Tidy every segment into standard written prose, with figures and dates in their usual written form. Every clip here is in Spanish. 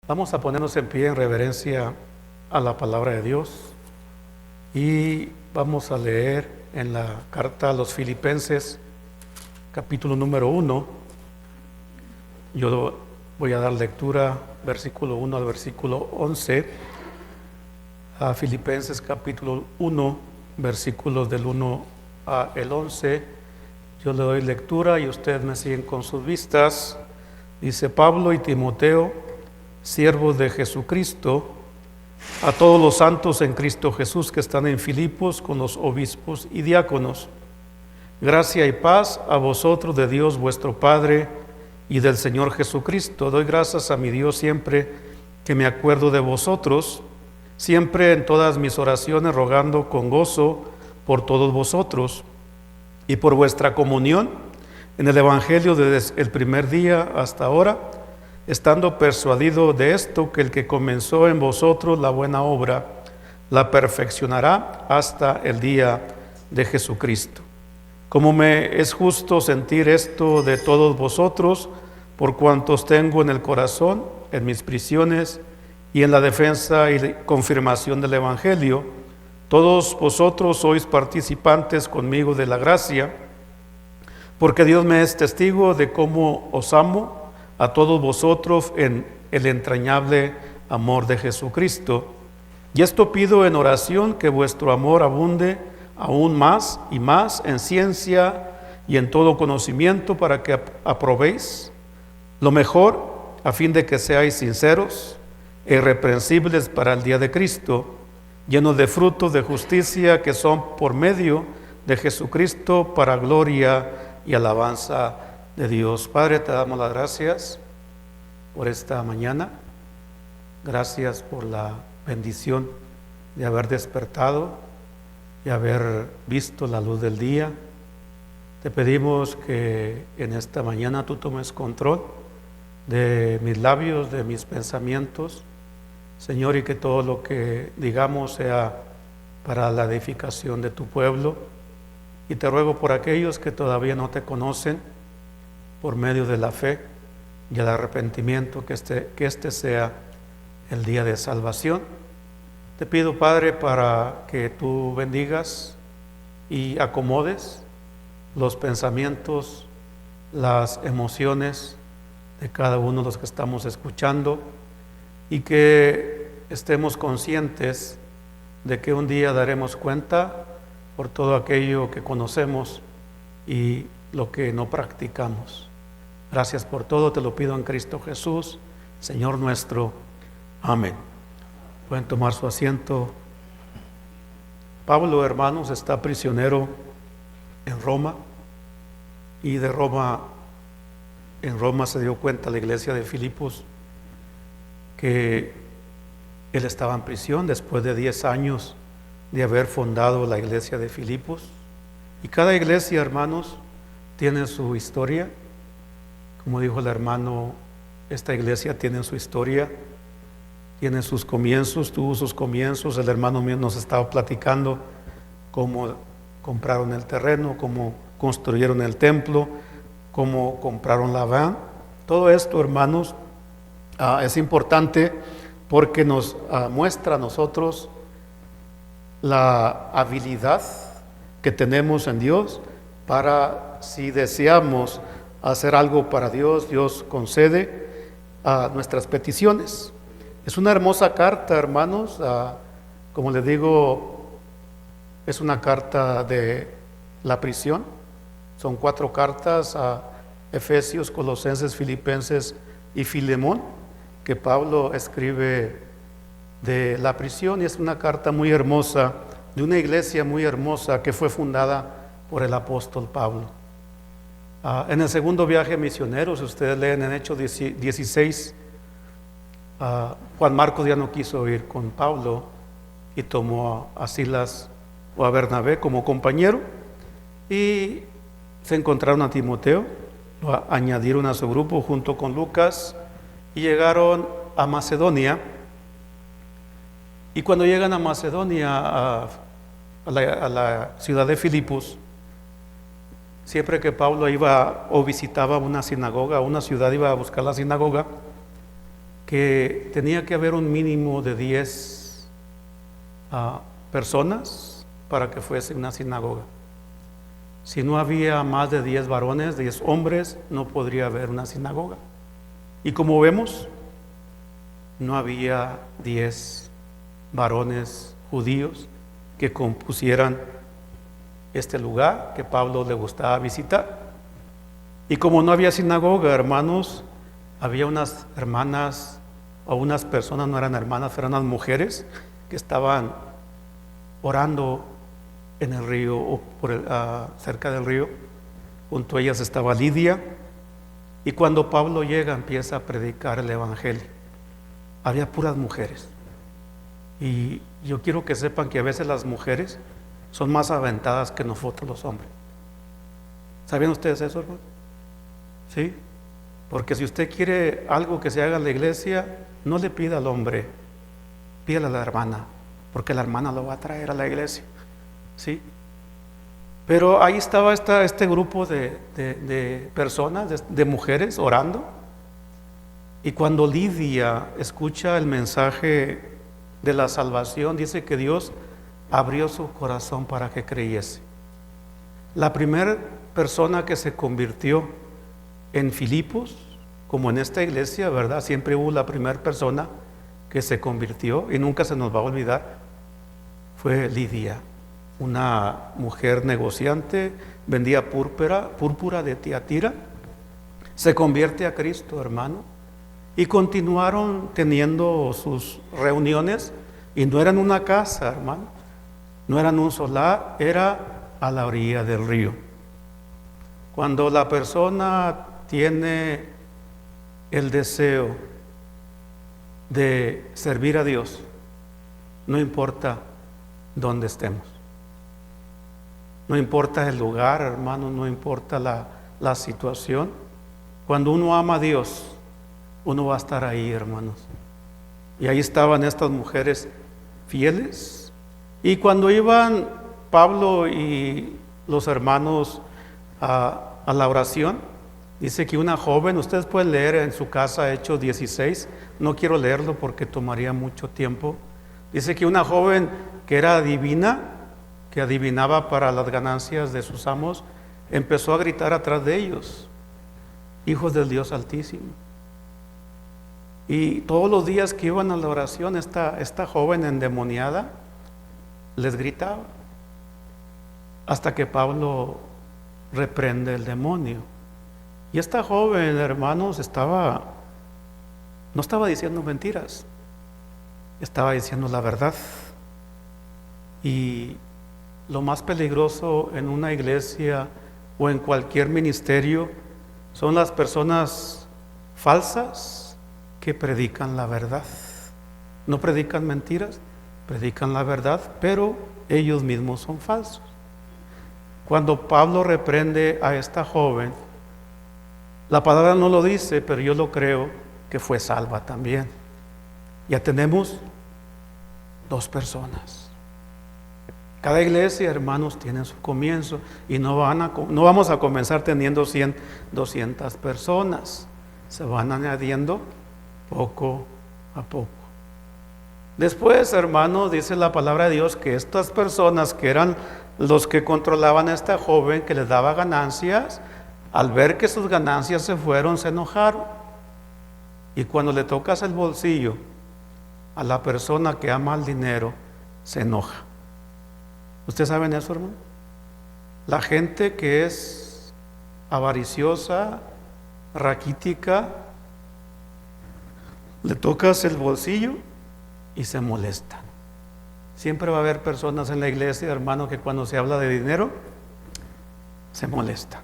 Vamos a ponernos en pie en reverencia a la palabra de Dios y vamos a leer en la carta a los Filipenses, capítulo número 1. Yo voy a dar lectura versículo 1 al versículo 11, a Filipenses capítulo 1, versículos del 1 al 11. Yo le doy lectura y ustedes me siguen con sus vistas. Dice: Pablo y Timoteo, siervos de Jesucristo, a todos los santos en Cristo Jesús que están en Filipos con los obispos y diáconos. Gracia y paz a vosotros de Dios vuestro Padre y del Señor Jesucristo. Doy gracias a mi Dios siempre que me acuerdo de vosotros, siempre en todas mis oraciones rogando con gozo por todos vosotros y por vuestra comunión en el Evangelio desde el primer día hasta ahora, estando persuadido de esto, que el que comenzó en vosotros la buena obra, la perfeccionará hasta el día de Jesucristo. Como me es justo sentir esto de todos vosotros, por cuantos tengo en el corazón, en mis prisiones y en la defensa y confirmación del Evangelio, todos vosotros sois participantes conmigo de la gracia, porque Dios me es testigo de cómo os amo a todos vosotros en el entrañable amor de Jesucristo. Y esto pido en oración, que vuestro amor abunde aún más y más en ciencia y en todo conocimiento, para que aprobéis lo mejor, a fin de que seáis sinceros e irreprensibles para el día de Cristo, llenos de frutos de justicia que son por medio de Jesucristo, para gloria y alabanza de Dios. Padre, te damos las gracias por esta mañana. Gracias por la bendición de haber despertado y haber visto la luz del día. Te pedimos que en esta mañana tú tomes control de mis labios, de mis pensamientos, Señor, y que todo lo que digamos sea para la edificación de tu pueblo. Y te ruego por aquellos que todavía no te conocen, por medio de la fe y el arrepentimiento, que este sea el día de salvación. Te pido, Padre, para que tú bendigas y acomodes los pensamientos, las emociones de cada uno de los que estamos escuchando, y que estemos conscientes de que un día daremos cuenta por todo aquello que conocemos y lo que no practicamos. Gracias por todo, te lo pido en Cristo Jesús, Señor nuestro. Amén. Pueden tomar su asiento. Pablo, hermanos, está prisionero en Roma, y en Roma se dio cuenta la iglesia de Filipos que él estaba en prisión después de 10 años de haber fundado la iglesia de Filipos. Y cada iglesia, hermanos, tiene su historia. Como dijo el hermano, esta iglesia tiene su historia, tiene sus comienzos, tuvo sus comienzos. El hermano mío nos estaba platicando cómo compraron el terreno, cómo construyeron el templo, cómo compraron la van. Todo esto, hermanos, es importante porque nos muestra a nosotros la habilidad que tenemos en Dios para, si deseamos hacer algo para Dios, Dios concede nuestras peticiones. Es una hermosa carta, hermanos. Como les digo, es una carta de la prisión. Son 4 cartas a Efesios, Colosenses, Filipenses y Filemón, que Pablo escribe de la prisión, y es una carta muy hermosa, de una iglesia muy hermosa que fue fundada por el apóstol Pablo. En el segundo viaje misionero, si ustedes leen en Hechos 16, Juan Marcos ya no quiso ir con Pablo y tomó a Silas o a Bernabé como compañero, y se encontraron a Timoteo, lo añadieron a su grupo junto con Lucas, y llegaron a Macedonia. Y cuando llegan a Macedonia, a la ciudad de Filipos, siempre que Pablo iba o visitaba una sinagoga, una ciudad, iba a buscar la sinagoga, que tenía que haber un mínimo de 10 personas para que fuese una sinagoga. Si no había más de 10 varones, 10 hombres, no podría haber una sinagoga. Y como vemos, no había 10 varones judíos que compusieran este lugar que Pablo le gustaba visitar. Y como no había sinagoga, hermanos, había unas hermanas o unas personas, no eran hermanas, eran unas mujeres que estaban orando en el río o cerca del río. Junto a ellas estaba Lidia, y cuando Pablo llega empieza a predicar el evangelio. Había puras mujeres, y yo quiero que sepan que a veces las mujeres son más aventadas que nosotros los hombres. ¿Sabían ustedes eso, hermano? ¿Sí? Porque si usted quiere algo que se haga en la iglesia, no le pida al hombre, pídale a la hermana, porque la hermana lo va a traer a la iglesia. ¿Sí? Pero ahí estaba este grupo de personas, de mujeres orando, y cuando Lidia escucha el mensaje de la salvación, dice que Dios abrió su corazón para que creyese. La primera persona que se convirtió en Filipos, como en esta iglesia, ¿verdad? Siempre hubo la primera persona que se convirtió, y nunca se nos va a olvidar, fue Lidia, una mujer negociante, vendía púrpura de Tiatira, se convierte a Cristo, hermano, y continuaron teniendo sus reuniones, y no eran una casa, hermano, no eran un solar, era a la orilla del río. Cuando la persona tiene el deseo de servir a Dios, no importa dónde estemos, no importa el lugar, hermano, no importa la situación. Cuando uno ama a Dios, uno va a estar ahí, hermanos. Y ahí estaban estas mujeres fieles. Y cuando iban Pablo y los hermanos a la oración, dice que una joven, ustedes pueden leer en su casa Hechos 16, no quiero leerlo porque tomaría mucho tiempo. Dice que una joven que era adivina, que adivinaba para las ganancias de sus amos, empezó a gritar atrás de ellos: hijos del Dios Altísimo. Y todos los días que iban a la oración, esta joven endemoniada les gritaba, hasta que Pablo reprende el demonio. Y esta joven, hermanos, no estaba diciendo mentiras, estaba diciendo la verdad. Y lo más peligroso en una iglesia o en cualquier ministerio son las personas falsas que predican la verdad. No predican mentiras, predican la verdad, pero ellos mismos son falsos. Cuando Pablo reprende a esta joven, la palabra no lo dice, pero yo lo creo que fue salva también. Ya tenemos 2 personas. Cada iglesia, hermanos, tiene su comienzo, y no vamos a comenzar teniendo 100, 200 personas. Se van añadiendo poco a poco. Después, hermanos, dice la palabra de Dios que estas personas que eran los que controlaban a esta joven, que les daba ganancias, al ver que sus ganancias se fueron, se enojaron. Y cuando le tocas el bolsillo a la persona que ama el dinero, se enoja. ¿Ustedes saben eso, hermano? La gente que es avariciosa, raquítica, le tocas el bolsillo y se molesta. Siempre va a haber personas en la iglesia, hermano, que cuando se habla de dinero se molesta.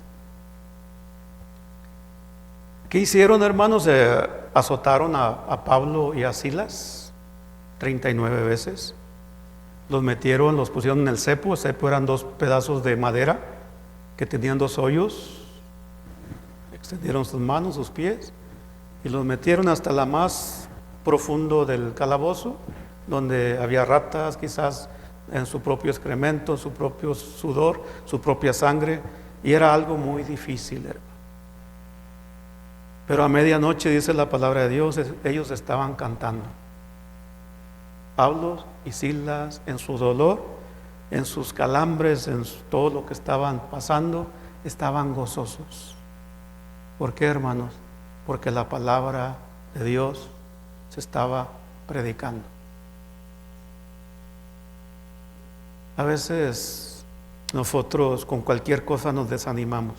¿Qué hicieron, hermanos? Azotaron a Pablo y a Silas 39 veces. Los metieron, los pusieron en el cepo. El cepo eran 2 pedazos de madera que tenían 2 hoyos. Extendieron sus manos, sus pies, y los metieron hasta la más profundo del calabozo, donde había ratas, quizás en su propio excremento, su propio sudor, su propia sangre, y era algo muy difícil, hermano. Pero a medianoche, dice la palabra de Dios, ellos estaban cantando. Pablo y Silas, en su dolor, en sus calambres, en todo lo que estaban pasando, estaban gozosos. ¿Por qué, hermanos? Porque la palabra de Dios se estaba predicando. A veces nosotros con cualquier cosa nos desanimamos.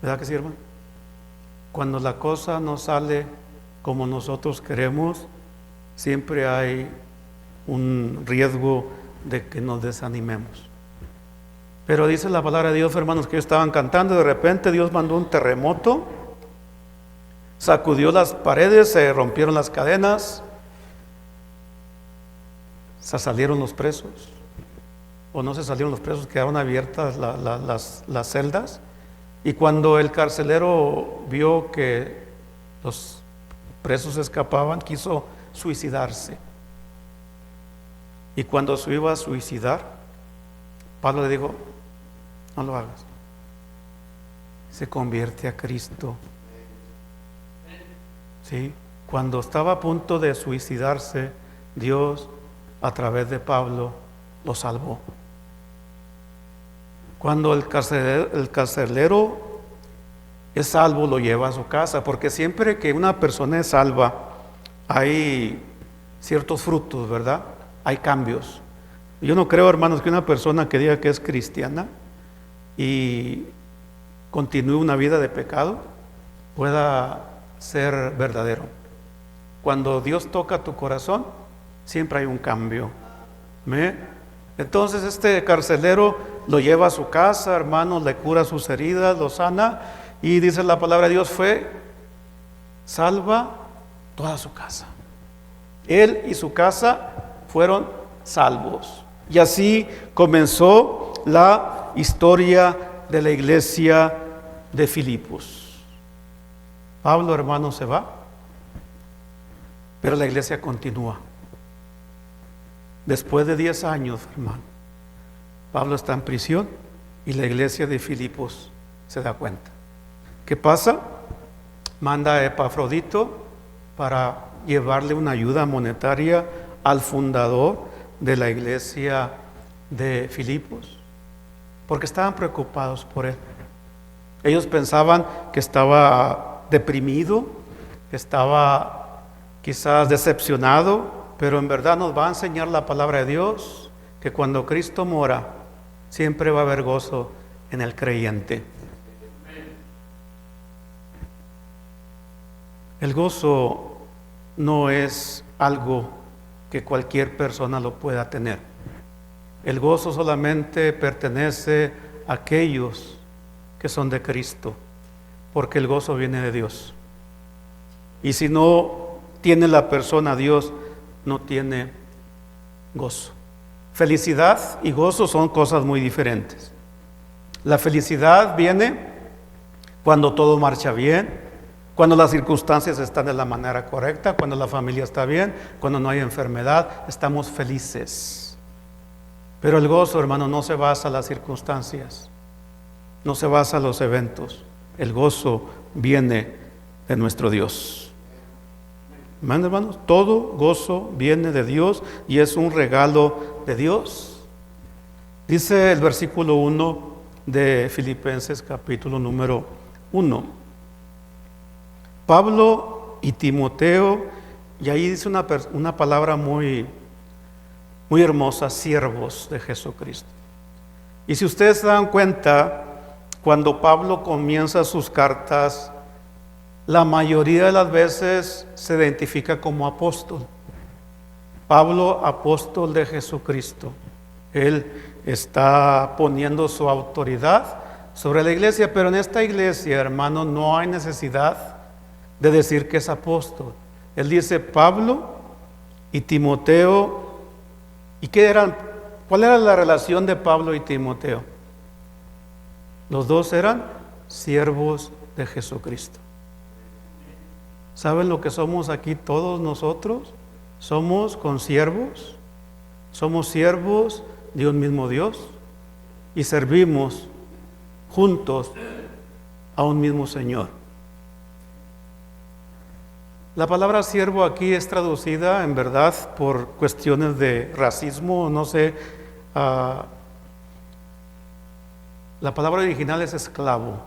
¿Verdad que sí, hermano? Cuando la cosa no sale como nosotros queremos, siempre hay un riesgo de que nos desanimemos. Pero dice la palabra de Dios, hermanos, que ellos estaban cantando, de repente Dios mandó un terremoto, sacudió las paredes, se rompieron las cadenas, se salieron los presos, o no se salieron los presos, quedaron abiertas las celdas. Y cuando el carcelero vio que los presos escapaban, quiso suicidarse. Y cuando se iba a suicidar, Pablo le dijo: no lo hagas. Se convierte a Cristo. ¿Sí? Cuando estaba a punto de suicidarse, Dios, a través de Pablo, lo salvó. Cuando el carcelero es salvo, lo lleva a su casa, porque siempre que una persona es salva, hay ciertos frutos, ¿verdad? Hay cambios. Yo no creo, hermanos, que una persona que diga que es cristiana y continúe una vida de pecado pueda ser verdadero. Cuando Dios toca tu corazón, siempre hay un cambio. Entonces este carcelero lo lleva a su casa, hermanos, le cura sus heridas, lo sana, y dice la palabra de Dios, salva toda su casa. Él y su casa fueron salvos. Y así comenzó la historia de la iglesia de Filipos. Pablo, hermano, se va, pero la iglesia continúa. Después de 10 años, hermano, Pablo está en prisión y la iglesia de Filipos se da cuenta. ¿Qué pasa? Manda a Epafrodito para llevarle una ayuda monetaria al fundador de la iglesia de Filipos, porque estaban preocupados por él. Ellos pensaban que estaba deprimido, que estaba quizás decepcionado, pero en verdad nos va a enseñar la palabra de Dios que cuando Cristo mora, siempre va a haber gozo en el creyente. El gozo no es algo que cualquier persona lo pueda tener. El gozo solamente pertenece a aquellos que son de Cristo, porque el gozo viene de Dios. Y si no tiene la persona a Dios, no tiene gozo. Felicidad y gozo son cosas muy diferentes. La felicidad viene cuando todo marcha bien, cuando las circunstancias están de la manera correcta, cuando la familia está bien, cuando no hay enfermedad, estamos felices. Pero el gozo, hermano, no se basa en las circunstancias, no se basa en los eventos. El gozo viene de nuestro Dios. Amén, hermanos, todo gozo viene de Dios y es un regalo de Dios. Dice el versículo 1 de Filipenses capítulo número 1. Pablo y Timoteo, y ahí dice una palabra muy hermosa, siervos de Jesucristo. Y si ustedes se dan cuenta, cuando Pablo comienza sus cartas, la mayoría de las veces se identifica como apóstol. Pablo, apóstol de Jesucristo. Él está poniendo su autoridad sobre la iglesia, pero en esta iglesia, hermano, no hay necesidad de decir que es apóstol. Él dice Pablo y Timoteo. ¿Y qué eran? ¿Cuál era la relación de Pablo y Timoteo? Los dos eran siervos de Jesucristo. ¿Saben lo que somos aquí todos nosotros? Somos consiervos, somos siervos de un mismo Dios y servimos juntos a un mismo Señor. La palabra siervo aquí es traducida en verdad por cuestiones de racismo, no sé. La palabra original es esclavo.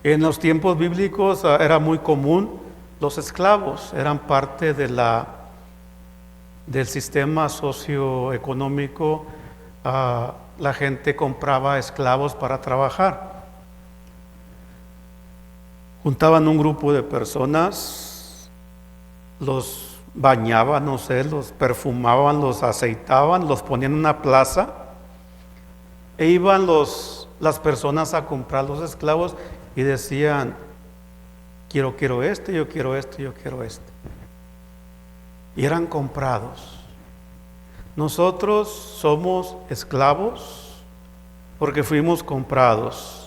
En los tiempos bíblicos era muy común, los esclavos eran parte de del sistema socioeconómico. La gente compraba esclavos para trabajar. Juntaban un grupo de personas, los bañaban, no sé, los perfumaban, los aceitaban, los ponían en una plaza e iban las personas a comprar los esclavos y decían: quiero este, yo quiero este, yo quiero este. Y eran comprados. Nosotros somos esclavos porque fuimos comprados.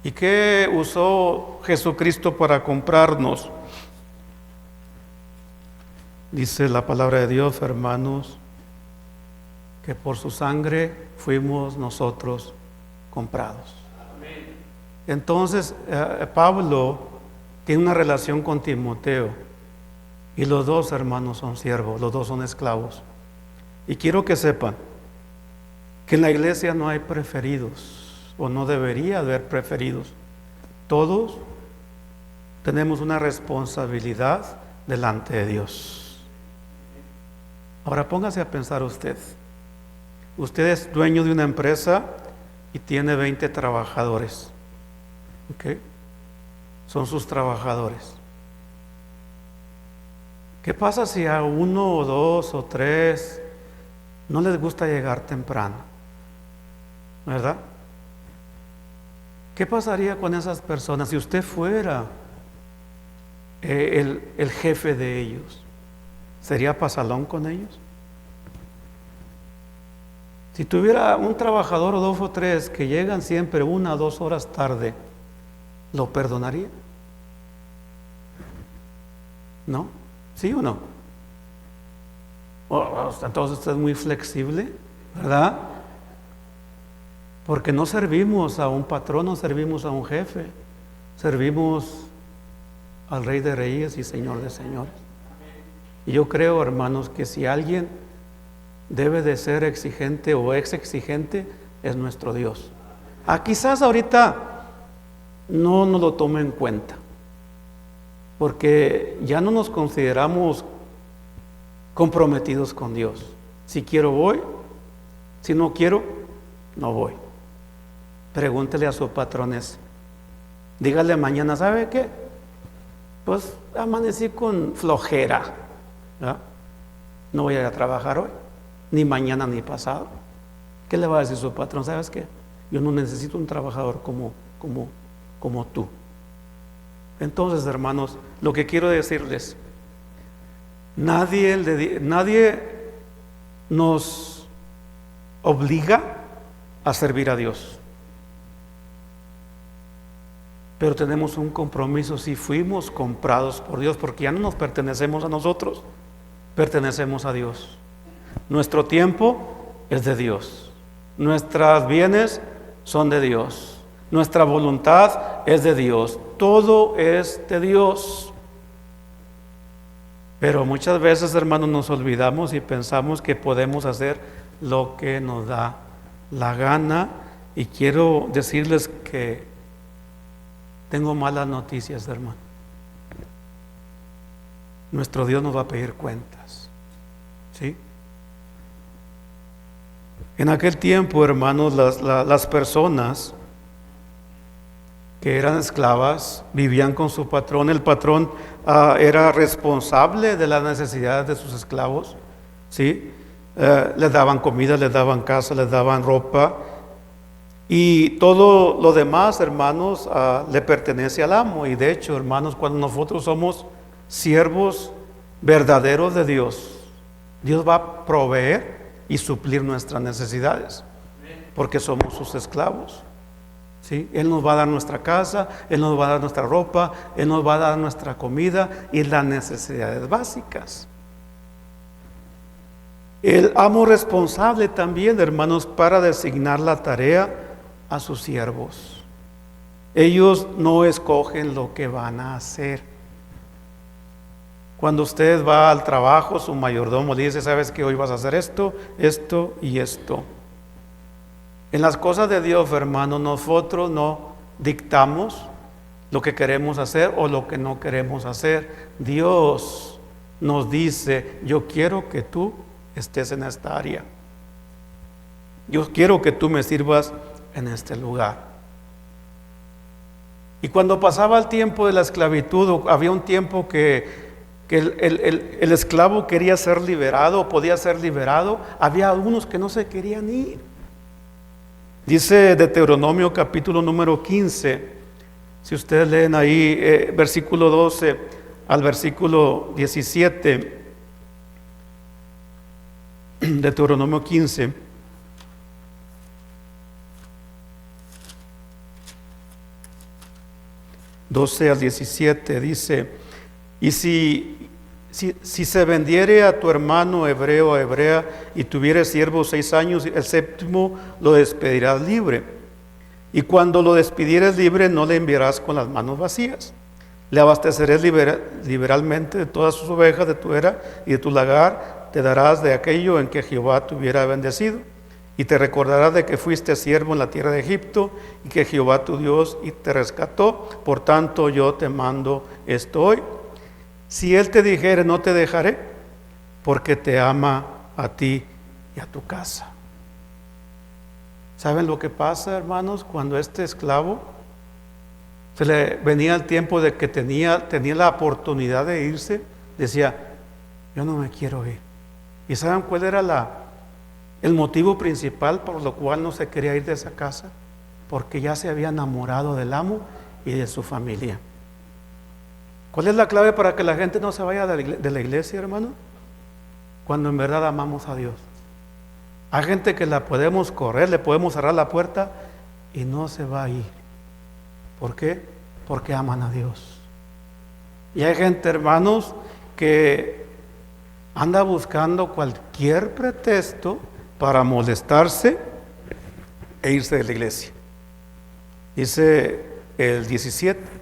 ¿Y qué usó Jesucristo para comprarnos? Dice la palabra de Dios, hermanos, que por su sangre fuimos nosotros comprados. Entonces, Pablo tiene una relación con Timoteo y los dos hermanos son siervos, los dos son esclavos. Y quiero que sepan que en la iglesia no hay preferidos, o no debería haber preferidos. Todos tenemos una responsabilidad delante de Dios. Ahora póngase a pensar usted. Usted es dueño de una empresa y tiene 20 trabajadores. ¿Ok? Son sus trabajadores. ¿Qué pasa si a uno o dos o tres no les gusta llegar temprano? ¿Verdad? ¿Qué pasaría con esas personas si usted fuera el jefe de ellos? ¿Sería pasalón con ellos? Si tuviera un trabajador o dos o tres que llegan siempre 1 o 2 horas tarde, ¿lo perdonaría? ¿No? ¿Sí o no? Entonces usted es muy flexible, ¿verdad? Porque no servimos a un patrón, no servimos a un jefe, servimos al Rey de Reyes y Señor de Señores. Y yo creo, hermanos, que si alguien debe de ser exigente o ex exigente, es nuestro Dios. Quizás ahorita no nos lo tome en cuenta, porque ya no nos consideramos comprometidos con Dios. Si quiero voy, si no quiero, no voy. Pregúntele a sus patrones, dígale mañana: ¿sabe qué? Pues amanecí con flojera, ¿verdad? No voy a ir a trabajar hoy, ni mañana ni pasado. ¿Qué le va a decir su patrón? ¿Sabes qué? Yo no necesito un trabajador como tú. Entonces, hermanos, lo que quiero decirles, nadie nos obliga a servir a Dios. Pero tenemos un compromiso si fuimos comprados por Dios, porque ya no nos pertenecemos a nosotros, pertenecemos a Dios. Nuestro tiempo es de Dios, nuestros bienes son de Dios, nuestra voluntad es de Dios, todo es de Dios. Pero muchas veces, hermanos, nos olvidamos y pensamos que podemos hacer lo que nos da la gana. Y quiero decirles que tengo malas noticias, hermano. Nuestro Dios nos va a pedir cuentas, ¿sí? En aquel tiempo, hermanos, las personas que eran esclavas vivían con su patrón. El patrón era responsable de las necesidades de sus esclavos, ¿sí? Les daban comida, les daban casa, les daban ropa. Y todo lo demás, hermanos, le pertenece al amo. Y de hecho, hermanos, cuando nosotros somos siervos verdaderos de Dios, Dios va a proveer y suplir nuestras necesidades, porque somos sus esclavos, ¿sí? Él nos va a dar nuestra casa, Él nos va a dar nuestra ropa, Él nos va a dar nuestra comida y las necesidades básicas. El amo responsable también, hermanos, para designar la tarea a sus siervos. Ellos no escogen lo que van a hacer, Cuando usted va al trabajo, su mayordomo le dice, sabes que hoy vas a hacer esto, esto y esto. En las cosas de Dios, hermano, nosotros no dictamos lo que queremos hacer o lo que no queremos hacer. Dios nos dice, yo quiero que tú estés en esta área. Yo quiero que tú me sirvas en este lugar. Y cuando pasaba el tiempo de la esclavitud, había un tiempo que el esclavo quería ser liberado, podía ser liberado, había algunos que no se querían ir. Dice Deuteronomio capítulo número 15, si ustedes leen ahí versículo 12 al versículo 17, Deuteronomio 15, (12 al 17) dice: y si se vendiere a tu hermano hebreo o hebrea y tuviere siervo 6 años, el séptimo lo despedirás libre. Y cuando lo despidieres libre, no le enviarás con las manos vacías. Le abastecerás liberalmente de todas sus ovejas de tu era y de tu lagar, te darás de aquello en que Jehová te hubiera bendecido. Y te recordarás de que fuiste siervo en la tierra de Egipto y que Jehová tu Dios te rescató. Por tanto, yo te mando esto hoy. Si él te dijere, no te dejaré, porque te ama a ti y a tu casa. ¿Saben lo que pasa, hermanos? Cuando este esclavo se le venía el tiempo de que tenía la oportunidad de irse, decía, yo no me quiero ir. ¿Y saben cuál era el motivo principal por lo cual no se quería ir de esa casa? Porque ya se había enamorado del amo y de su familia. ¿Cuál es la clave para que la gente no se vaya de la iglesia, hermano? Cuando en verdad amamos a Dios. Hay gente que la podemos correr, le podemos cerrar la puerta y no se va a ir. ¿Por qué? Porque aman a Dios. Y hay gente, hermanos, que anda buscando cualquier pretexto para molestarse e irse de la iglesia. Dice el 17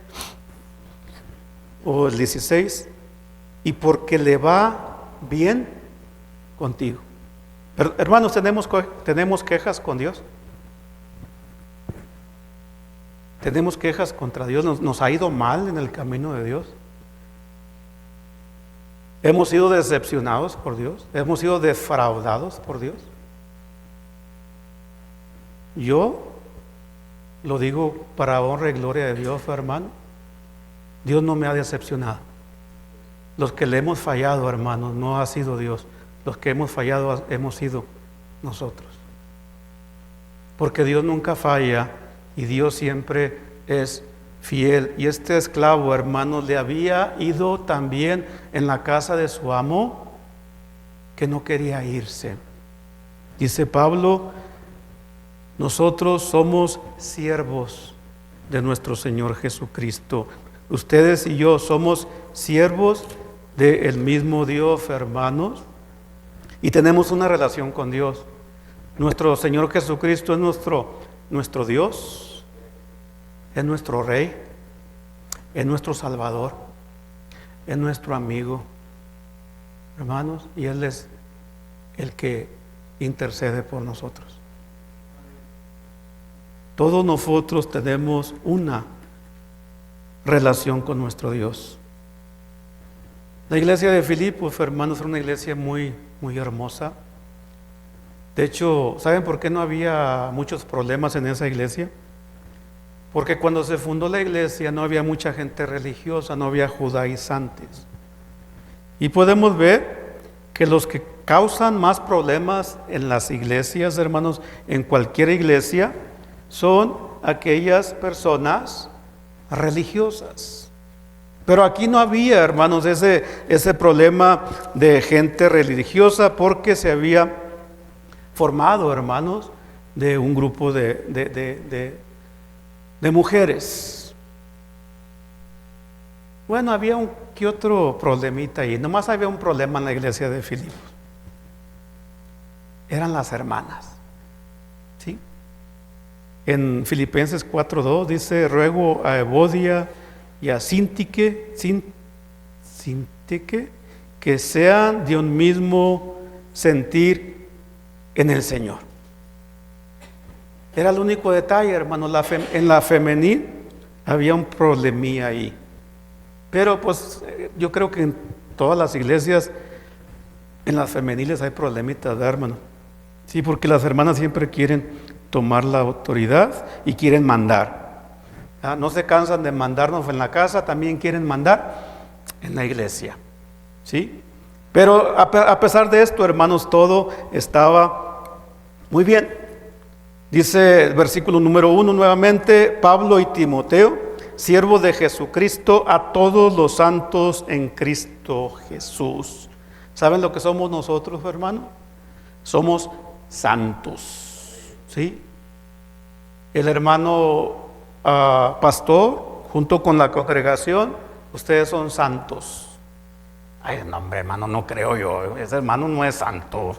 o el 16, y porque le va bien contigo. Pero, hermanos, tenemos quejas con Dios. Tenemos quejas contra Dios. Nos ha ido mal en el camino de Dios. Hemos sido decepcionados por Dios. Hemos sido defraudados por Dios. Yo lo digo para honra y gloria de Dios, hermano. Dios no me ha decepcionado. Los que le hemos fallado, hermanos, no ha sido Dios. Los que hemos fallado hemos sido nosotros. Porque Dios nunca falla y Dios siempre es fiel. Y este esclavo, hermanos, le había ido también en la casa de su amo, que no quería irse. Dice Pablo, nosotros somos siervos de nuestro Señor Jesucristo. Ustedes y yo somos siervos del mismo Dios, hermanos, y tenemos una relación con Dios. Nuestro Señor Jesucristo es nuestro Dios, es nuestro Rey, es nuestro Salvador, es nuestro amigo, hermanos, y Él es el que intercede por nosotros. Todos nosotros tenemos una relación con nuestro Dios. La iglesia de Filipos, hermanos, era una iglesia muy, muy hermosa. De hecho, ¿saben por qué no había muchos problemas en esa iglesia? Porque cuando se fundó la iglesia no había mucha gente religiosa, no había judaizantes. Y podemos ver que los que causan más problemas en las iglesias, hermanos, en cualquier iglesia, son aquellas personas religiosas. Pero aquí no había, hermanos, ese problema de gente religiosa, porque se había formado, hermanos, de un grupo de mujeres. Bueno, había un que otro problemita ahí. Nomás había un problema en la iglesia de Filipos. Eran las hermanas. ¿Sí? En Filipenses 4:2 dice, ruego a Evodia y a Sintique, que sean de un mismo sentir en el Señor. Era el único detalle, hermanos. En la femenil había un problemilla ahí. Pero pues yo creo que en todas las iglesias, en las femeniles hay problemitas, ¿verdad, hermano? Sí, porque las hermanas siempre quieren tomar la autoridad y quieren mandar. No se cansan de mandarnos en la casa, también quieren mandar en la iglesia. ¿Sí? Pero a pesar de esto, hermanos, todo estaba muy bien. Dice el versículo número 1 nuevamente: Pablo y Timoteo, siervos de Jesucristo, a todos los santos en Cristo Jesús. ¿Saben lo que somos nosotros, hermanos? Somos santos. ¿Sí? El hermano pastor, junto con la congregación, ustedes son santos. Ay, no, hombre, hermano, no creo yo. Ese hermano no es santo.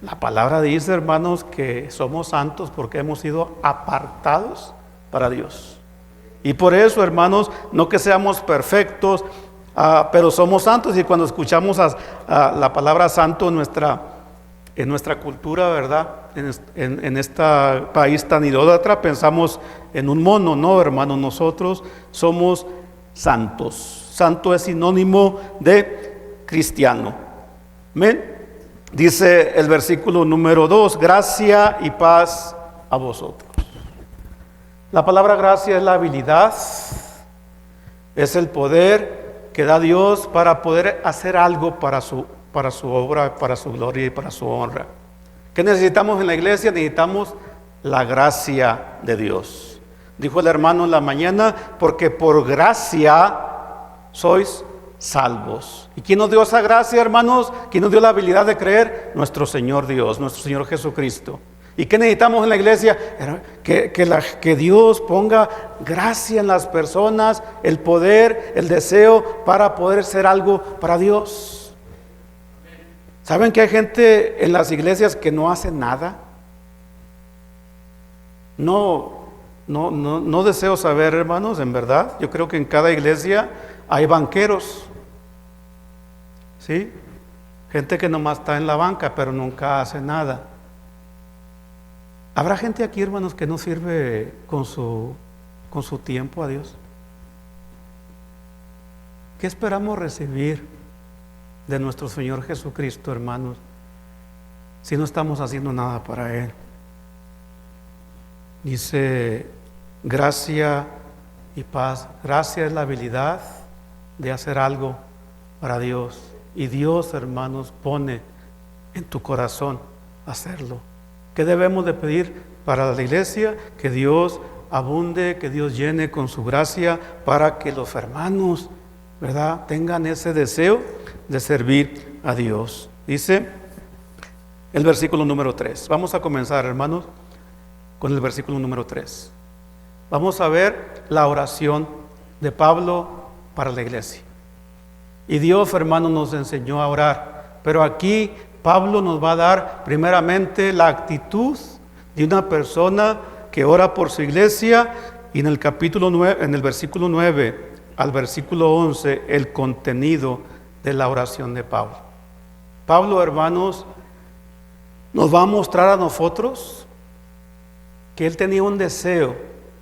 La palabra dice, hermanos, que somos santos porque hemos sido apartados para Dios. Y por eso, hermanos, no que seamos perfectos, pero somos santos. Y cuando escuchamos la palabra santo en nuestra cultura, ¿verdad? En este país tan idólatra, pensamos en un mono. No, hermanos, nosotros somos santos. Santo es sinónimo de cristiano. ¿Amén? Dice el versículo número 2: gracia y paz a vosotros. La palabra gracia es la habilidad, es el poder que da Dios para poder hacer algo para su obra, para su gloria y para su honra. ¿Qué necesitamos en la iglesia? Necesitamos la gracia de Dios. Dijo el hermano en la mañana: porque por gracia sois salvos. ¿Y quién nos dio esa gracia, hermanos? ¿Quién nos dio la habilidad de creer? Nuestro Señor Dios, nuestro Señor Jesucristo. ¿Y qué necesitamos en la iglesia? Que Dios ponga gracia en las personas, el poder, el deseo para poder hacer algo para Dios. ¿Saben que hay gente en las iglesias que no hace nada? No deseo saber, hermanos, en verdad. Yo creo que en cada iglesia hay banqueros, ¿sí? Gente que nomás está en la banca, pero nunca hace nada. ¿Habrá gente aquí, hermanos, que no sirve con su tiempo a Dios? ¿Qué esperamos recibir de nuestro Señor Jesucristo, hermanos, si no estamos haciendo nada para Él? Dice: gracia y paz. Gracia es la habilidad de hacer algo para Dios. Y Dios, hermanos, pone en tu corazón hacerlo. ¿Qué debemos de pedir para la iglesia? Que Dios abunde, que Dios llene con su gracia para que los hermanos, ¿verdad?, tengan ese deseo de servir a Dios. Dice el versículo número 3. Vamos a comenzar, hermanos, con el versículo número 3. Vamos a ver la oración de Pablo para la iglesia. Y Dios, hermanos, nos enseñó a orar. Pero aquí Pablo nos va a dar primeramente la actitud de una persona que ora por su iglesia, y en el capítulo 9, en el versículo 9 al versículo 11, el contenido de la oración de Pablo. Pablo, hermanos, nos va a mostrar a nosotros que él tenía un deseo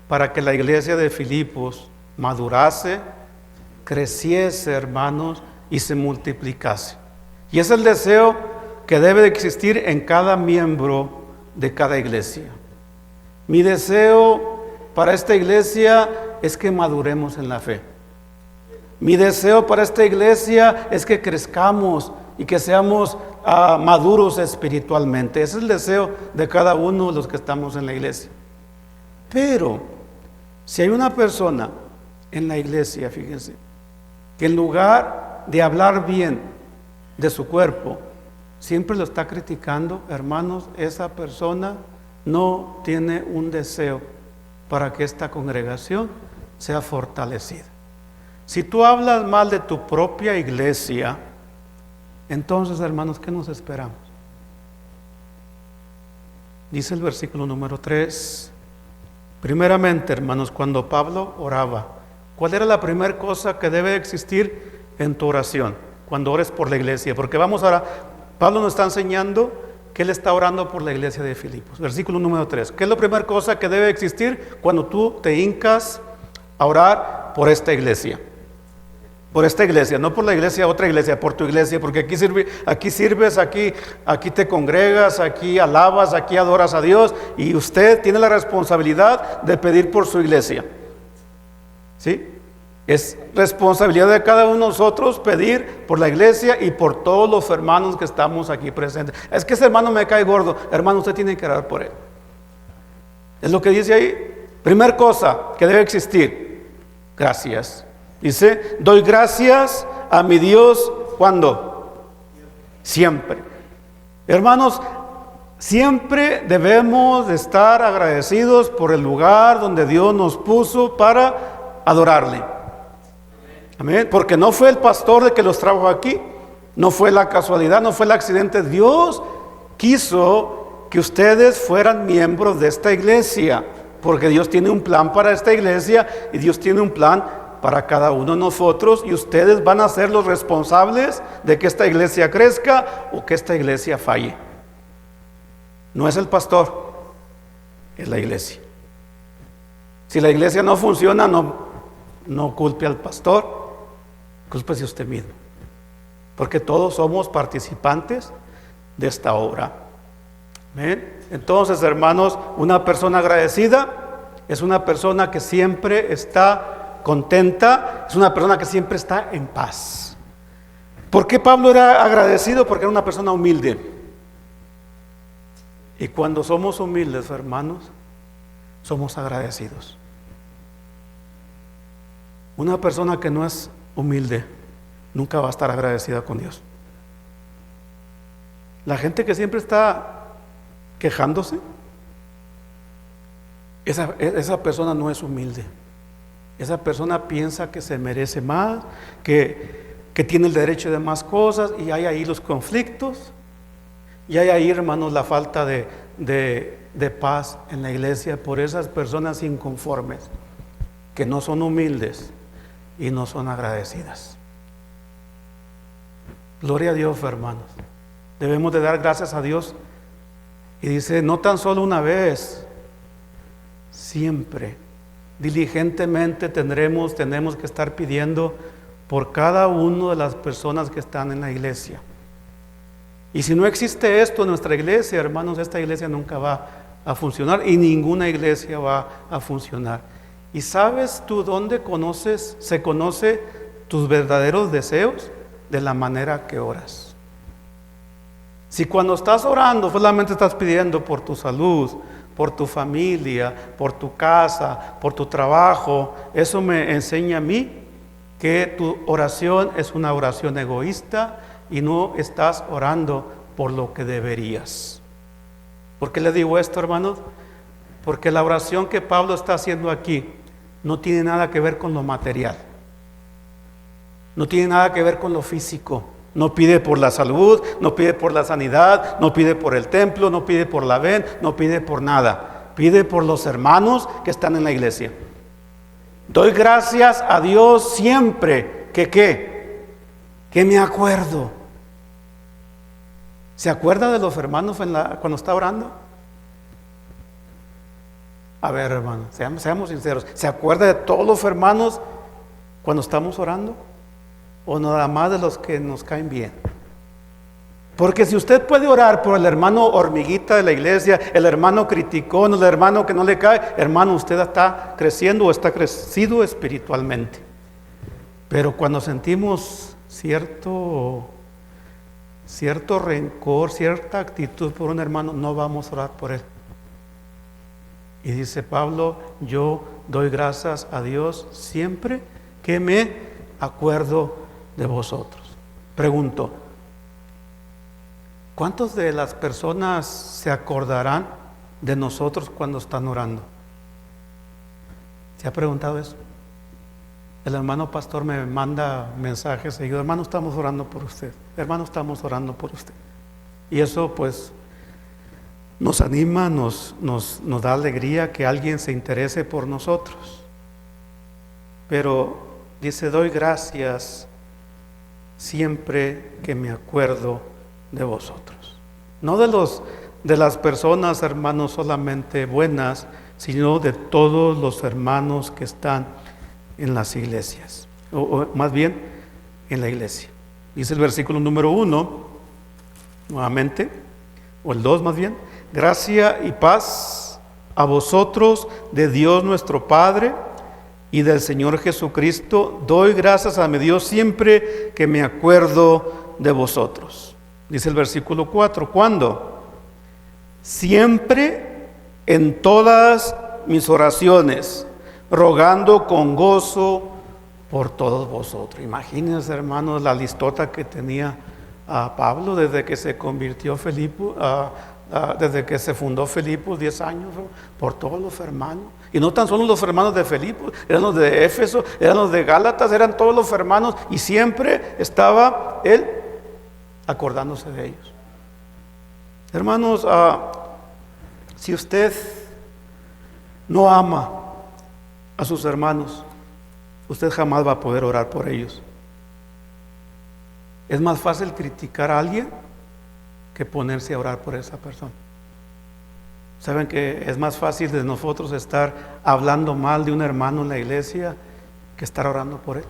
para que la iglesia de Filipos madurase, creciese, hermanos, y se multiplicase. Y es el deseo que debe de existir en cada miembro de cada iglesia. Mi deseo para esta iglesia es que maduremos en la fe. Mi deseo para esta iglesia es que crezcamos y que seamos maduros espiritualmente. Ese es el deseo de cada uno de los que estamos en la iglesia. Pero si hay una persona en la iglesia, fíjense, que en lugar de hablar bien de su cuerpo, siempre lo está criticando, hermanos, esa persona no tiene un deseo para que esta congregación sea fortalecida. Si tú hablas mal de tu propia iglesia, entonces, hermanos, ¿qué nos esperamos? Dice el versículo número 3. Primeramente, hermanos, cuando Pablo oraba, ¿cuál era la primera cosa que debe existir en tu oración, cuando ores por la iglesia, porque vamos ahora, Pablo nos está enseñando que él está orando por la iglesia de Filipos. Versículo número 3. ¿Qué es la primera cosa que debe existir cuando tú te hincas a orar por esta iglesia? Por esta iglesia, no por la iglesia, otra iglesia, por tu iglesia, porque aquí sirves, aquí te congregas, aquí alabas, aquí adoras a Dios, y usted tiene la responsabilidad de pedir por su iglesia. ¿Sí? Es responsabilidad de cada uno de nosotros pedir por la iglesia y por todos los hermanos que estamos aquí presentes. Es que ese hermano me cae gordo. Hermano, usted tiene que orar por él. Es lo que dice ahí. Primer cosa que debe existir: gracias. Dice, doy gracias a mi Dios. ¿Cuándo? Siempre. Hermanos, siempre debemos de estar agradecidos por el lugar donde Dios nos puso para adorarle. Amén. Porque no fue el pastor el que los trajo aquí, no fue la casualidad, no fue el accidente. Dios quiso que ustedes fueran miembros de esta iglesia, porque Dios tiene un plan para esta iglesia y Dios tiene un plan para cada uno de nosotros, y ustedes van a ser los responsables de que esta iglesia crezca o que esta iglesia falle. No es el pastor, es la iglesia. Si la iglesia no funciona, no culpe al pastor, cúlpese usted mismo, porque todos somos participantes de esta obra. ¿Ven? Entonces, hermanos, una persona agradecida es una persona que siempre está contenta, es una persona que siempre está en paz. ¿Por qué Pablo era agradecido? Porque era una persona humilde. Y cuando somos humildes, hermanos, somos agradecidos. Una persona que no es humilde nunca va a estar agradecida con Dios. La gente que siempre está quejándose, esa persona no es humilde. Esa persona piensa que se merece más, que tiene el derecho de más cosas, y hay ahí los conflictos, y hay ahí, hermanos, la falta de paz en la iglesia por esas personas inconformes, que no son humildes y no son agradecidas. Gloria a Dios, hermanos. Debemos de dar gracias a Dios. Y dice, no tan solo una vez, siempre, diligentemente tenemos que estar pidiendo por cada una de las personas que están en la iglesia. Y si no existe esto en nuestra iglesia, hermanos, esta iglesia nunca va a funcionar, y ninguna iglesia va a funcionar. ¿Y sabes tú dónde se conoce tus verdaderos deseos? De la manera que oras. Si cuando estás orando solamente estás pidiendo por tu salud, por tu familia, por tu casa, por tu trabajo, eso me enseña a mí que tu oración es una oración egoísta y no estás orando por lo que deberías. ¿Por qué le digo esto, hermanos? Porque la oración que Pablo está haciendo aquí no tiene nada que ver con lo material, no tiene nada que ver con lo físico. No pide por la salud, no pide por la sanidad, no pide por el templo, no pide por la ven, no pide por nada. Pide por los hermanos que están en la iglesia. Doy gracias a Dios siempre que me acuerdo. ¿Se acuerda de los hermanos cuando está orando? A ver, hermanos, seamos sinceros. ¿Se acuerda de todos los hermanos cuando estamos orando? ¿O nada más de los que nos caen bien? Porque si usted puede orar por el hermano hormiguita de la iglesia, el hermano criticón, el hermano que no le cae, hermano, usted está creciendo o está crecido espiritualmente. Pero cuando sentimos cierto rencor, cierta actitud por un hermano, no vamos a orar por él. Y dice Pablo, yo doy gracias a Dios siempre que me acuerdo de vosotros. Pregunto, ¿cuántos de las personas se acordarán de nosotros cuando están orando? ¿Se ha preguntado eso? El hermano pastor me manda mensajes seguidos: hermano, estamos orando por usted, hermano, estamos orando por usted. Y eso pues nos anima, nos da alegría que alguien se interese por nosotros. Pero dice, doy gracias siempre que me acuerdo de vosotros. No de las personas, hermanos, solamente buenas, sino de todos los hermanos que están en las iglesias, o más bien en la iglesia. Dice el versículo número 1, nuevamente, o el 2 más bien: gracia y paz a vosotros de Dios nuestro Padre y del Señor Jesucristo. Doy gracias a mi Dios siempre que me acuerdo de vosotros. Dice el versículo 4, ¿cuándo? Siempre en todas mis oraciones, rogando con gozo por todos vosotros. Imagínense, hermanos, la listota que tenía a Pablo desde que se convirtió Filipo, desde que se fundó Filipos, 10 años, por todos los hermanos. Y no tan solo los hermanos de Filipos, eran los de Éfeso, eran los de Gálatas, eran todos los hermanos, y siempre estaba él acordándose de ellos. Hermanos, si usted no ama a sus hermanos, usted jamás va a poder orar por ellos. Es más fácil criticar a alguien que ponerse a orar por esa persona. Saben que es más fácil de nosotros estar hablando mal de un hermano en la iglesia que estar orando por él.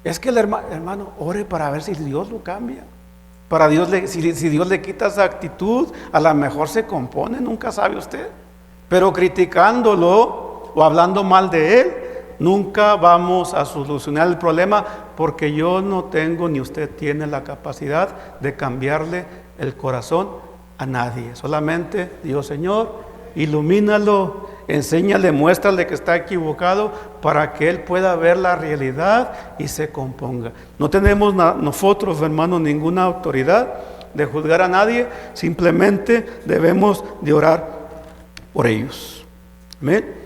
Es que el hermano ore para ver si Dios lo cambia. Para Dios, si Dios le quita esa actitud, a lo mejor se compone, nunca sabe usted. Pero criticándolo o hablando mal de él, nunca vamos a solucionar el problema, porque yo no tengo ni usted tiene la capacidad de cambiarle el corazón a nadie. Solamente Dios, Señor, ilumínalo, enséñale, muéstrale que está equivocado para que él pueda ver la realidad y se componga. No tenemos nosotros, hermanos, ninguna autoridad de juzgar a nadie, simplemente debemos de orar por ellos. Amén.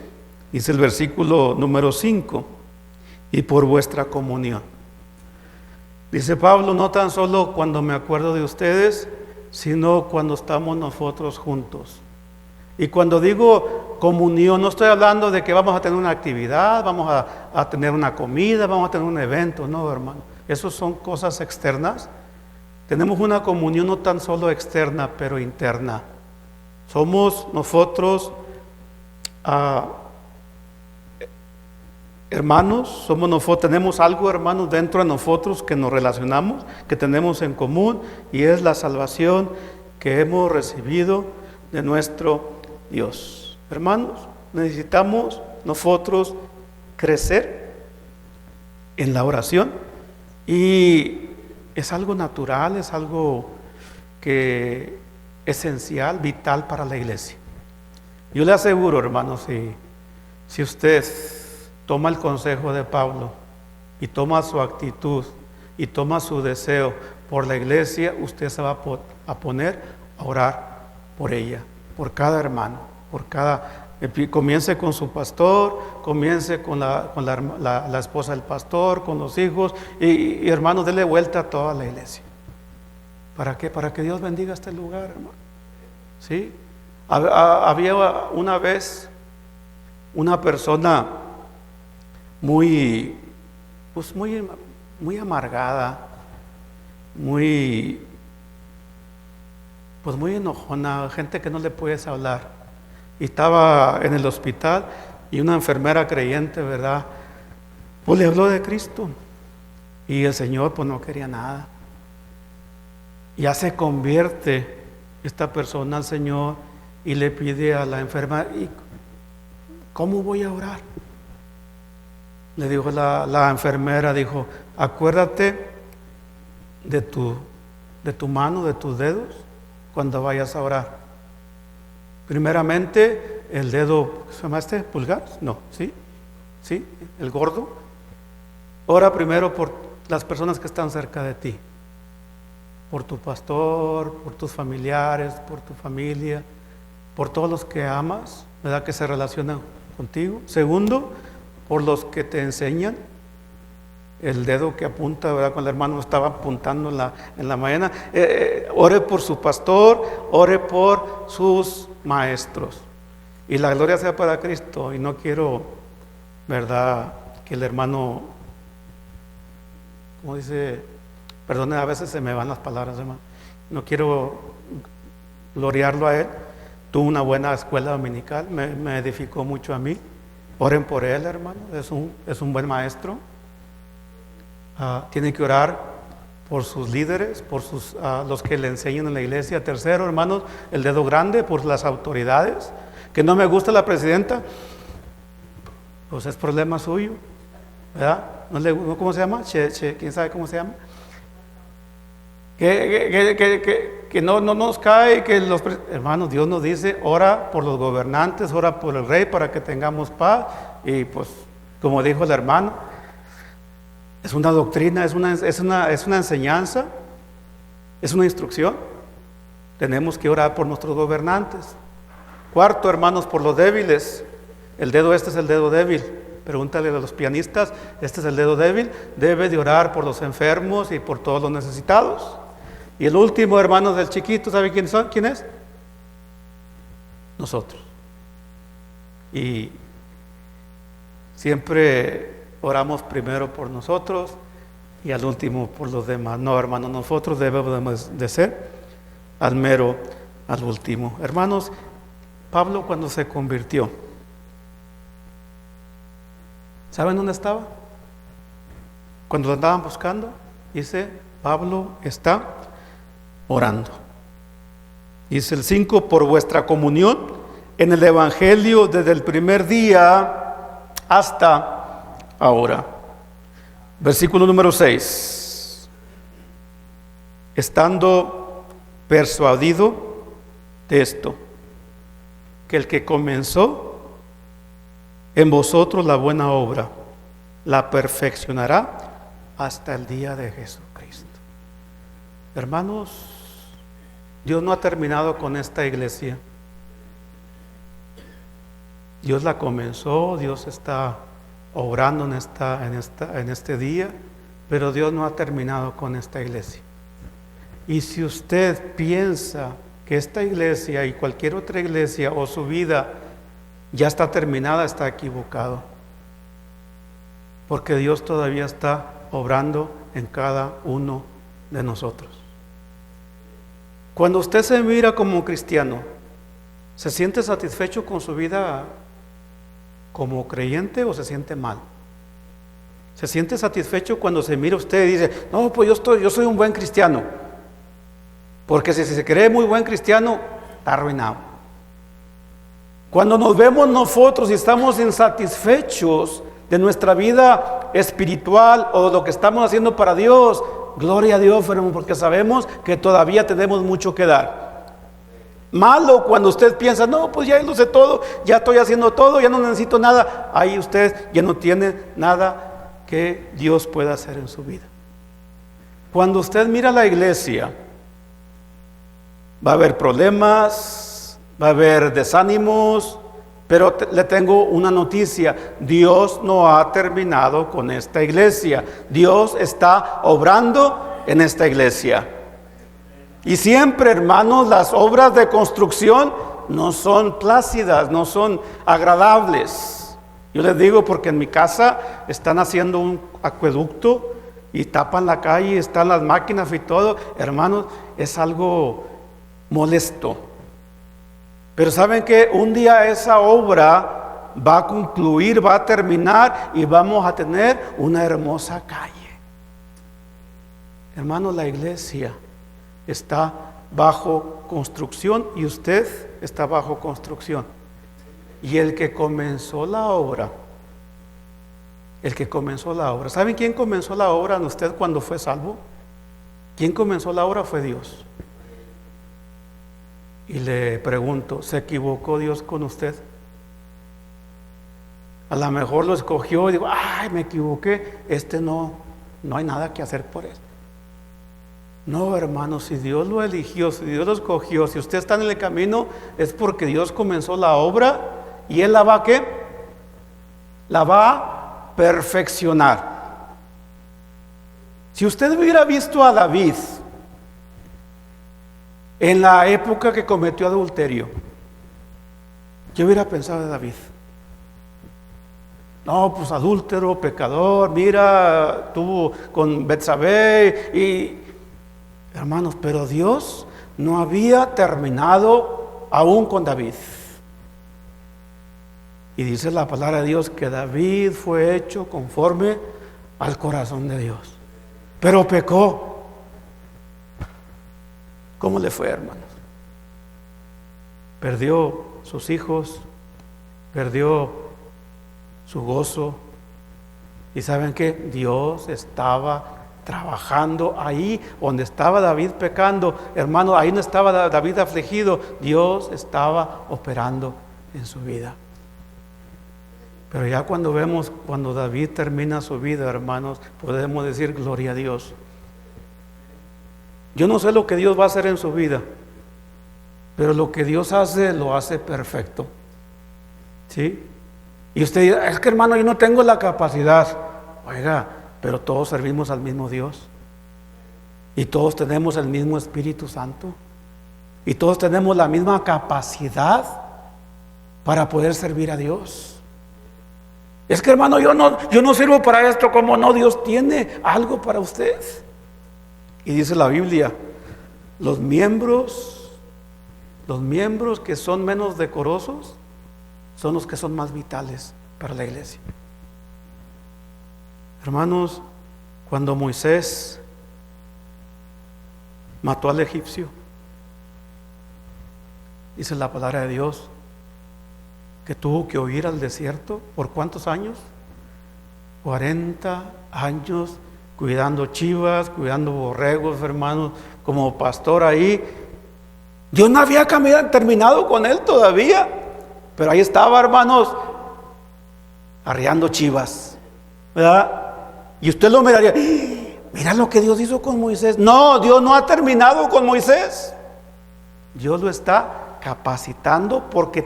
Dice el versículo número 5: y por vuestra comunión. Dice Pablo, no tan solo cuando me acuerdo de ustedes, sino cuando estamos nosotros juntos. Y cuando digo comunión, no estoy hablando de que vamos a tener una actividad, vamos a tener una comida, vamos a tener un evento. No, hermano, eso son cosas externas. Tenemos una comunión no tan solo externa, pero interna. Somos nosotros hermanos, tenemos algo, hermanos, dentro de nosotros que nos relacionamos, que tenemos en común, y es la salvación que hemos recibido de nuestro Dios. Hermanos, necesitamos nosotros crecer en la oración, y es algo natural, es algo que esencial, vital para la iglesia. Yo le aseguro, hermanos, si usted toma el consejo de Pablo y toma su actitud y toma su deseo por la iglesia, usted se va a poner a orar por ella, por cada hermano, comience con su pastor, comience con la esposa del pastor, con los hijos, y hermanos, dele vuelta a toda la iglesia. ¿Para qué? Para que Dios bendiga este lugar, hermano. ¿Sí? Había una vez una persona muy amargada, muy enojona, gente que no le puedes hablar. Y estaba en el hospital, y una enfermera creyente, ¿verdad?, pues le habló de Cristo, y el Señor pues no quería nada. Ya se convierte esta persona al Señor y le pide a la enfermera: ¿y cómo voy a orar? Le dijo la enfermera, dijo: acuérdate de tu mano, de tus dedos, cuando vayas a orar. Primeramente, el dedo, ¿se llama este? ¿Pulgar? No, ¿sí? El gordo. Ora primero por las personas que están cerca de ti, por tu pastor, por tus familiares, por tu familia, por todos los que amas, ¿verdad?, que se relacionan contigo. Segundo, por los que te enseñan. El dedo que apunta, ¿verdad?, cuando el hermano estaba apuntando en la mañana. Ore por su pastor, ore por sus maestros. Y la gloria sea para Cristo. Y no quiero, ¿verdad?, que el hermano como dice, perdone, a veces se me van las palabras, hermano. No quiero gloriarlo a él. Tuvo una buena escuela dominical, me edificó mucho a mí. Oren por él, hermano, es un buen maestro. Tienen que orar por sus líderes, por los que le enseñan en la iglesia. Tercero, hermanos, el dedo grande por las autoridades. Que no me gusta la presidenta, pues es problema suyo, ¿verdad? ¿Cómo se llama? ¿Quién sabe cómo se llama? Que no nos cae, hermanos, Dios nos dice, ora por los gobernantes, ora por el rey para que tengamos paz. Y pues, como dijo el hermano, es una doctrina, es una enseñanza, es una instrucción. Tenemos que orar por nuestros gobernantes. Cuarto, hermanos, por los débiles. Este es el dedo débil. Pregúntale a los pianistas, este es el dedo débil. Debe de orar por los enfermos y por todos los necesitados. Y el último, hermanos, del chiquito, ¿sabe quién es? Nosotros. Y siempre oramos primero por nosotros y al último por los demás. No, hermanos, nosotros debemos de ser al último. Hermanos, Pablo cuando se convirtió, ¿saben dónde estaba? Cuando lo andaban buscando, dice, Pablo está orando. Dice el 5, por vuestra comunión en el Evangelio desde el primer día hasta ahora. Versículo número 6. Estando persuadido de esto, que el que comenzó en vosotros la buena obra, la perfeccionará hasta el día de Jesucristo. Hermanos, Dios no ha terminado con esta iglesia. Dios la comenzó, Dios está obrando en este día, pero Dios no ha terminado con esta iglesia. Y si usted piensa que esta iglesia y cualquier otra iglesia o su vida ya está terminada, está equivocado. Porque Dios todavía está obrando en cada uno de nosotros. Cuando usted se mira como cristiano, ¿se siente satisfecho con su vida como creyente o se siente mal? ¿Se siente satisfecho cuando se mira usted y dice, no, pues yo soy un buen cristiano? Porque si se cree muy buen cristiano, está arruinado. Cuando nos vemos nosotros y estamos insatisfechos de nuestra vida espiritual o de lo que estamos haciendo para Dios, gloria a Dios, porque sabemos que todavía tenemos mucho que dar. Malo cuando usted piensa, no, pues ya lo sé todo, ya estoy haciendo todo, ya no necesito nada. Ahí usted ya no tiene nada que Dios pueda hacer en su vida. Cuando usted mira la iglesia, va a haber problemas, va a haber desánimos, pero le tengo una noticia: Dios no ha terminado con esta iglesia. Dios está obrando en esta iglesia. Y siempre, hermanos, las obras de construcción no son plácidas, no son agradables. Yo les digo porque en mi casa están haciendo un acueducto y tapan la calle, están las máquinas y todo. Hermanos, es algo molesto. Pero saben que un día esa obra va a concluir, va a terminar y vamos a tener una hermosa calle. Hermanos, la iglesia está bajo construcción y usted está bajo construcción. Y el que comenzó la obra, ¿saben quién comenzó la obra en usted cuando fue salvo? ¿Quién comenzó la obra? Fue Dios. Y le pregunto, ¿se equivocó Dios con usted? A lo mejor lo escogió y digo, ay, me equivoqué, no hay nada que hacer por él. No, hermano, si Dios lo eligió, si Dios lo escogió, si usted está en el camino, es porque Dios comenzó la obra y Él la va a ¿qué? La va a perfeccionar. Si usted hubiera visto a David en la época que cometió adulterio, ¿qué hubiera pensado de David? No, pues adúltero, pecador, mira, tuvo con Betsabé y hermanos, pero Dios no había terminado aún con David. Y dice la palabra de Dios que David fue hecho conforme al corazón de Dios, pero pecó. ¿Cómo le fue, hermanos? Perdió sus hijos, perdió su gozo. Y ¿saben qué? Dios estaba trabajando ahí donde estaba David pecando. Hermano, ahí no estaba David afligido. Dios estaba operando en su vida. Pero ya cuando vemos, cuando David termina su vida, hermanos, podemos decir gloria a Dios. Yo no sé lo que Dios va a hacer en su vida, pero lo que Dios hace, lo hace perfecto. ¿Sí? Y usted dirá, es que hermano, yo no tengo la capacidad. Oiga, pero todos servimos al mismo Dios. Y todos tenemos el mismo Espíritu Santo. Y todos tenemos la misma capacidad para poder servir a Dios. Es que hermano, yo no sirvo para esto. ¿Cómo no? Dios tiene algo para usted. Y dice la Biblia, los miembros que son menos decorosos son los que son más vitales para la iglesia. Hermanos, cuando Moisés mató al egipcio, dice la palabra de Dios que tuvo que huir al desierto. ¿Por cuántos años? 40 años cuidando chivas, cuidando borregos, hermanos, como pastor ahí. Yo no había terminado con él todavía, pero ahí estaba, hermanos, arreando chivas, ¿verdad? Y usted lo miraría, mira lo que Dios hizo con Moisés. No, Dios no ha terminado con Moisés. Dios lo está capacitando porque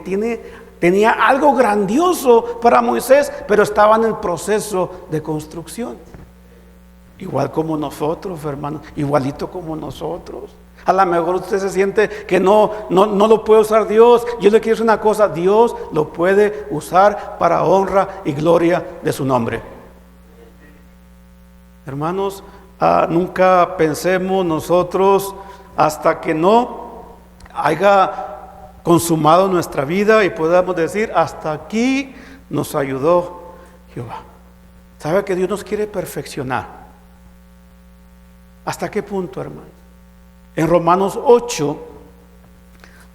tenía algo grandioso para Moisés, pero estaba en el proceso de construcción. Igual como nosotros, hermanos, igualito como nosotros. A lo mejor usted se siente que no lo puede usar Dios. Yo le quiero decir una cosa, Dios lo puede usar para honra y gloria de su nombre. Hermanos, nunca pensemos nosotros hasta que no haya consumado nuestra vida y podamos decir, hasta aquí nos ayudó Jehová. ¿Sabe que Dios nos quiere perfeccionar? ¿Hasta qué punto, hermanos? En Romanos 8,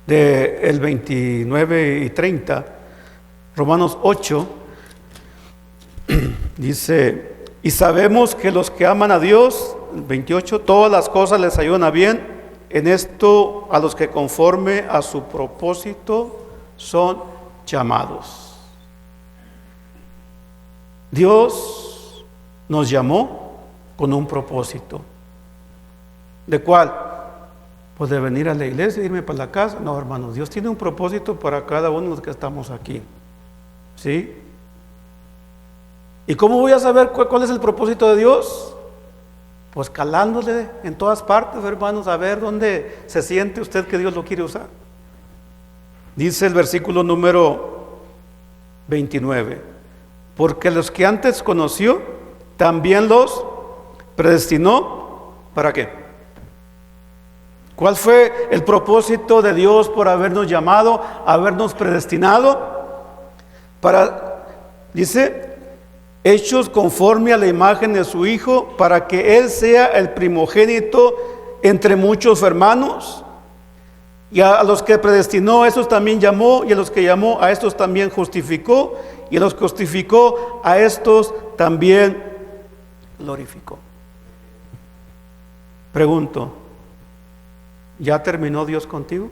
del 29 y 30, Romanos 8, dice, y sabemos que los que aman a Dios, 28, todas las cosas les ayudan a bien, en esto a los que conforme a su propósito son llamados. Dios nos llamó con un propósito. ¿De cuál? Pues de venir a la iglesia e irme para la casa. No, hermanos, Dios tiene un propósito para cada uno de los que estamos aquí. ¿Sí? ¿Y cómo voy a saber cuál es el propósito de Dios? Pues calándole en todas partes, hermanos, a ver dónde se siente usted que Dios lo quiere usar. Dice el versículo número 29, porque los que antes conoció, también los predestinó. ¿Para qué? ¿Cuál fue el propósito de Dios por habernos llamado, habernos predestinado? Dice, hechos conforme a la imagen de su Hijo, para que Él sea el primogénito entre muchos hermanos. Y a los que predestinó, a esos también llamó, y a los que llamó, a estos también justificó, y a los que justificó, a estos también glorificó. Pregunto, ¿ya terminó Dios contigo?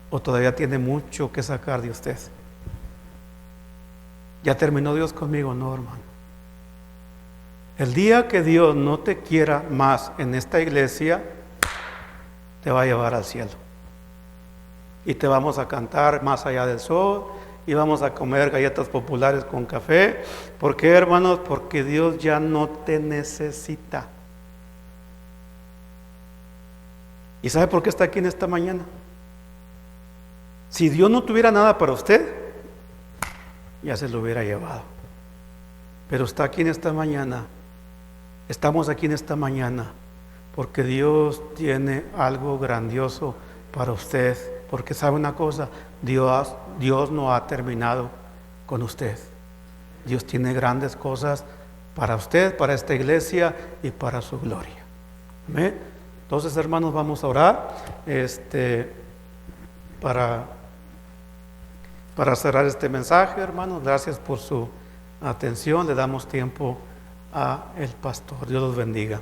¿O todavía tiene mucho que sacar de usted? ¿Ya terminó Dios conmigo? No, hermano. El día que Dios no te quiera más en esta iglesia, te va a llevar al cielo. Y te vamos a cantar más allá del sol, y vamos a comer galletas populares con café. ¿Por qué, hermanos? Porque Dios ya no te necesita. ¿Y sabe por qué está aquí en esta mañana? Si Dios no tuviera nada para usted, ya se lo hubiera llevado. Pero está aquí en esta mañana, estamos aquí en esta mañana, porque Dios tiene algo grandioso para usted. Porque sabe una cosa, Dios no ha terminado con usted. Dios tiene grandes cosas para usted, para esta iglesia y para su gloria. Amén. Entonces, hermanos, vamos a orar para cerrar este mensaje, hermanos. Gracias por su atención. Le damos tiempo a el pastor. Dios los bendiga.